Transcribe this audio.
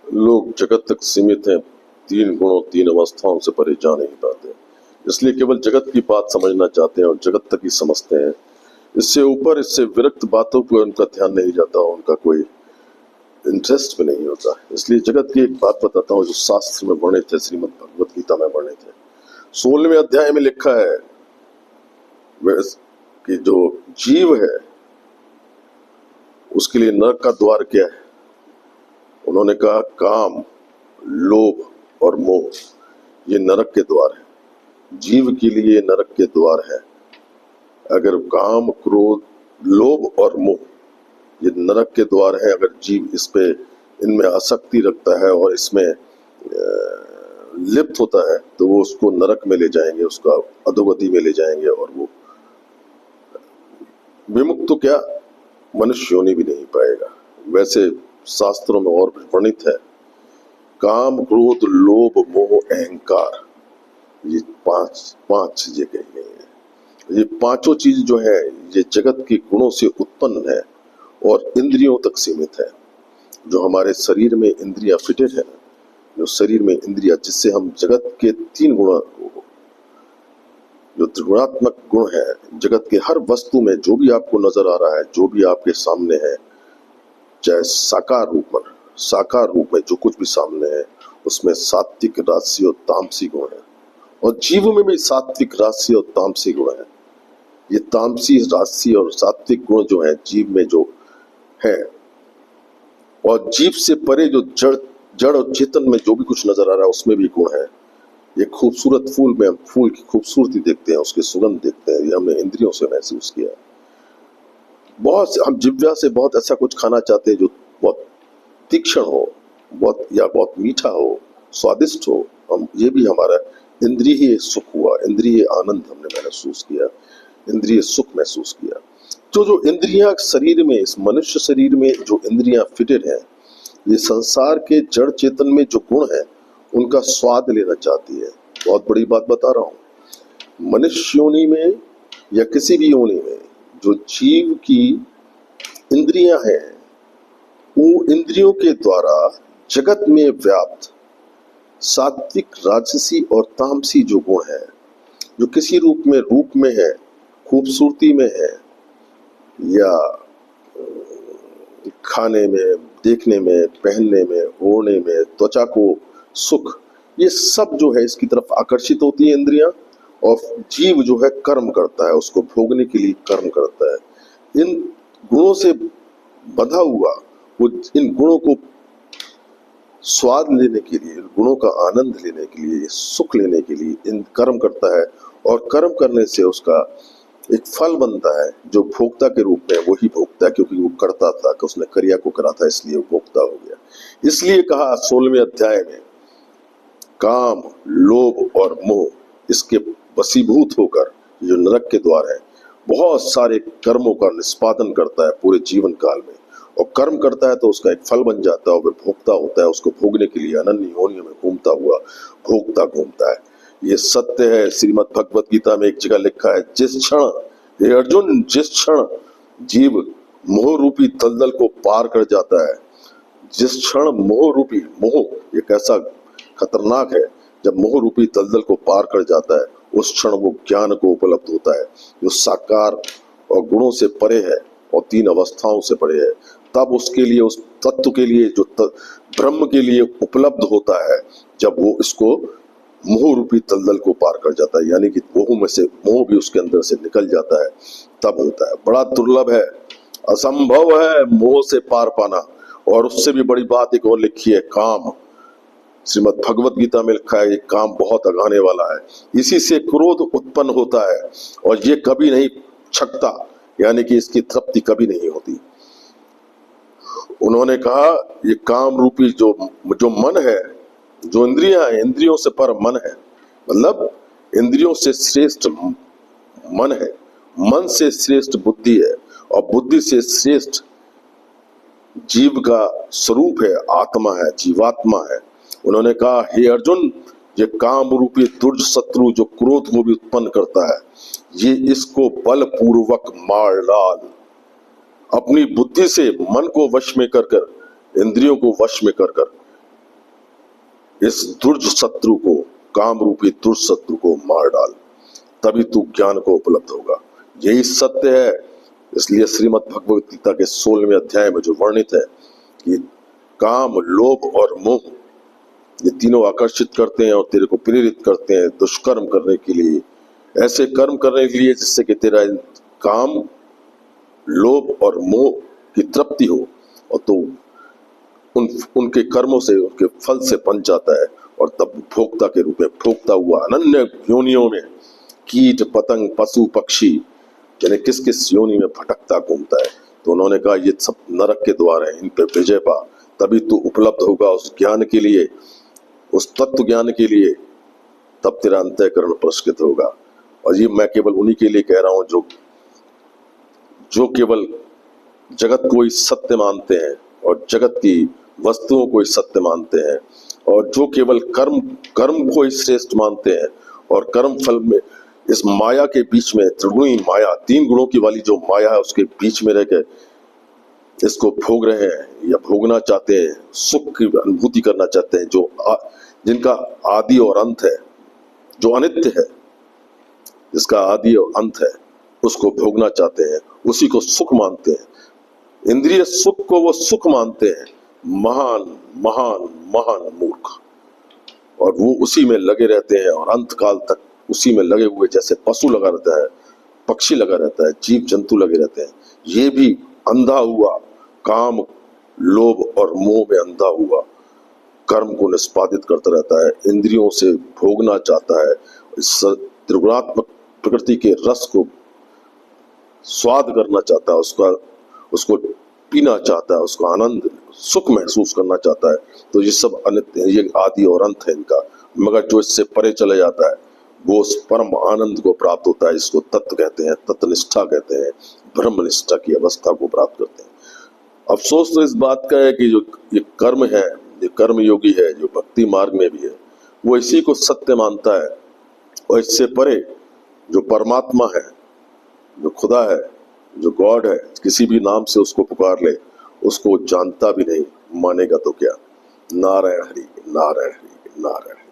लोग जगत तक सीमित हैं, तीन गुणों तीन अवस्थाओं से परे जा नहीं पाते, इसलिए केवल जगत की बात समझना चाहते हैं और जगत तक ही समझते हैं। इससे ऊपर, इससे विरक्त बातों पर उनका ध्यान नहीं जाता, उनका कोई इंटरेस्ट भी नहीं होता। इसलिए जगत की एक बात बताता हूँ जो शास्त्र में वर्णित है, श्रीमद् भगवत गीता में वर्णित है। 16वें अध्याय में लिखा है कि जो जीव है उसके लिए नरक का द्वार क्या है। उन्होंने कहा काम, लोभ और मोह ये नरक के द्वार है। जीव के लिए नरक के द्वार है। अगर काम, क्रोध, लोभ और मोह ये नरक के द्वार है, अगर जीव इस पे इनमें आसक्ति रखता है और इसमें लिप्त होता है तो वो उसको नरक में ले जाएंगे, उसका अधोगति में ले जाएंगे और वो विमुक्त तो क्या मनुष्य योनि भी नहीं पाएगा। वैसे शास्त्रों में और वर्णित है काम, क्रोध, लोभ, मोह, अहंकार ये पांच चीजें कही गई हैं। ये पांचों चीज जो है ये जगत के गुणों से उत्पन्न है और इंद्रियों तक सीमित है। जो हमारे शरीर में इंद्रियां फिटेड है, जो शरीर में इंद्रियां जिससे हम जगत के तीन गुण, जो त्रिगुणात्मक गुण है, जगत के हर वस्तु में जो भी आपको नजर आ रहा है, जो भी आपके सामने है, चाहे साकार रूप में जो कुछ भी सामने है, उसमें सात्विक, राजसी और तामसी गुण है। और जीव में भी सात्विक, राजसी और तामसी गुण है। ये तामसी, राजसी और सात्विक गुण जो है जीव में जो है, और जीव से परे जो जड़ और चेतन में जो भी कुछ नजर आ रहा है उसमें भी गुण है। ये खूबसूरत फूल में हम फूल की खूबसूरती देखते हैं, उसके सुगंध देखते हैं, ये हमने इंद्रियों से महसूस किया। बहुत हम जिह्वा से बहुत ऐसा कुछ खाना चाहते हैं जो बहुत तीक्ष्ण हो, बहुत मीठा हो, स्वादिष्ट हो। हम ये भी हमारा इंद्रिय सुख हुआ, इंद्रिय आनंद हमने महसूस किया, इंद्रिय सुख महसूस किया। तो जो इंद्रियां शरीर में, इस मनुष्य शरीर में जो इंद्रियां फिटेड है, ये संसार के जड़ चेतन में जो गुण है उनका स्वाद लेना चाहती है। बहुत बड़ी बात बता रहा हूं, मनुष्य योनि में या किसी भी योनि में जो जीव की इंद्रियां हैं, वो इंद्रियों के द्वारा जगत में व्याप्त सात्विक, राजसी और तामसी जो गुण है, जो किसी रूप में है, खूबसूरती में है, या खाने में, देखने में, पहनने में, ओढ़ने में, त्वचा को सुख, ये सब जो है इसकी तरफ आकर्षित होती है इंद्रियां। और जीव जो है कर्म करता है, उसको भोगने के लिए कर्म करता है। इन गुणों से बंधा हुआ वो इन गुणों को स्वाद लेने के लिए, गुणों का आनंद लेने के लिए, सुख लेने के लिए इन कर्म करता है। और कर्म करने से उसका एक फल बनता है जो भोक्ता के रूप में वही भोगता है, क्योंकि वो करता था कि उसने क्रिया को करा था, इसलिए वो भोक्ता हो गया। इसलिए कहा 16वें अध्याय में काम, लोभ और मोह इसके वशीभूत होकर जो नरक के द्वार है, बहुत सारे कर्मों का निष्पादन करता है पूरे जीवन काल में। और कर्म करता है तो उसका एक फल बन जाता है और फिर भोक्ता होता है, उसको भोगने के लिए अनन्य योनियों में घूमता हुआ भोगता घूमता है। ये सत्य है। श्रीमद् भगवत गीता में एक जगह लिखा है, जिस क्षण, हे अर्जुन, जिस क्षण जीव मोह रूपी दलदल को पार कर जाता है, जिस क्षण मोह रूपी, मोह एक ऐसा खतरनाक है, जब मोह रूपी दलदल को पार कर जाता है उस क्षण वो ज्ञान को उपलब्ध होता है जो साकार और गुणों से परे है और तीन अवस्थाओं से परे है। तब उसके लिए, उस तत्व के लिए जो ब्रह्म के लिए उपलब्ध होता है, जब वो इसको मोह रूपी दलदल को पार कर जाता है, यानी कि मोह में से, मोह भी उसके अंदर से निकल जाता है, तब होता है। बड़ा दुर्लभ है, असंभव है मोह से पार पाना। और उससे भी बड़ी बात एक और लिखी है, काम। श्रीमद् भगवत गीता में लिखा है, ये काम बहुत अगाने वाला है, इसी से क्रोध उत्पन्न होता है और ये कभी नहीं छकता, यानी कि इसकी तृप्ति कभी नहीं होती। उन्होंने कहा ये काम रूपी जो मन है, जो इंद्रियां हैं, इंद्रियों से पर मन है, मतलब इंद्रियों से श्रेष्ठ मन है, मन से श्रेष्ठ बुद्धि है और बुद्धि से श्रेष्ठ जीव का स्वरूप है, आत्मा है, जीवात्मा है। उन्होंने कहा, हे अर्जुन, ये काम रूपी दुर्ज शत्रु जो क्रोध को भी उत्पन्न करता है, ये इसको बलपूर्वक मार डाल। अपनी बुद्धि से मन को वश में कर कर, इंद्रियों को वश में कर कर इस दुर्ज शत्रु को, काम रूपी दुर्ज शत्रु को मार डाल, तभी तू ज्ञान को उपलब्ध होगा। यही सत्य है। इसलिए श्रीमद् भगवत गीता के 16वें अध्याय में जो वर्णित है कि काम, लोभ और मोह, ये तीनों आकर्षित करते हैं और तेरे को प्रेरित करते हैं दुष्कर्म करने के लिए, ऐसे कर्म करने के लिए जिससे कि तेरा काम, लोभ और मोह की तृप्ति हो, और तो उनके कर्मों से, उनके फल से बन जाता है, और तब भोक्ता के रूप में भोगता हुआ अनन्य योनियों में कीट पतंग पशु पक्षी यानी किस किस योनि में भटकता घूमता है। तो उन्होंने कहा ये सब नरक के द्वार है, इन पे विजय पा, तभी तू उपलब्ध होगा उस ज्ञान के लिए, उस तत्व ज्ञान के लिए, तब तेरा अंतःकरण पुरस्कृत होगा। और ये मैं केवल उन्हीं के लिए कह रहा हूं जो केवल जगत को ही सत्य मानते हैं और जगत की वस्तुओं को ही सत्य मानते हैं, और जो केवल कर्म को ही श्रेष्ठ मानते हैं, और कर्म फल में इस माया के बीच में, त्रिगुणी माया, 3 गुणों की वाली जो माया है उसके बीच में रहकर इसको भोग रहे हैं या भोगना चाहते हैं, सुख की अनुभूति करना चाहते हैं, जिनका आदि और अंत है, जो अनित्य है, जिसका आदि और अंत है, उसको भोगना चाहते हैं, उसी को सुख मानते हैं। इंद्रिय सुख को वो सुख मानते हैं। महान महान महान मूर्ख। और वो उसी में लगे रहते हैं और अंत काल तक उसी में लगे हुए, जैसे पशु लगा रहता है, पक्षी लगा रहता है, जीव जंतु लगे रहते हैं, ये भी अंधा हुआ काम, लोभ और मोह में अंधा हुआ कर्म को निष्पादित करता रहता है, इंद्रियों से भोगना चाहता है, इस त्रिगुणात्मक प्रकृति के रस को स्वाद करना चाहता है, उसको पीना चाहता है, उसको आनंद सुख महसूस करना चाहता है। तो ये सब अनित्य है, ये आदि और अंत है इनका। मगर जो इससे परे चले जाता है वो उस परम आनंद को प्राप्त होता है, इसको तत्व कहते हैं, तत्वनिष्ठा कहते हैं, ब्रह्मनिष्ठा की अवस्था को प्राप्त करते हैं। अफसोस तो इस बात का है कि जो ये कर्म है, ये कर्म योगी है, जो भक्ति मार्ग में भी है, वो इसी को सत्य मानता है, और इससे परे जो परमात्मा है, जो खुदा है, जो गॉड है, किसी भी नाम से उसको पुकार ले, उसको जानता भी नहीं, मानेगा तो क्या। नारायण हरि नारायण हरि नारायण।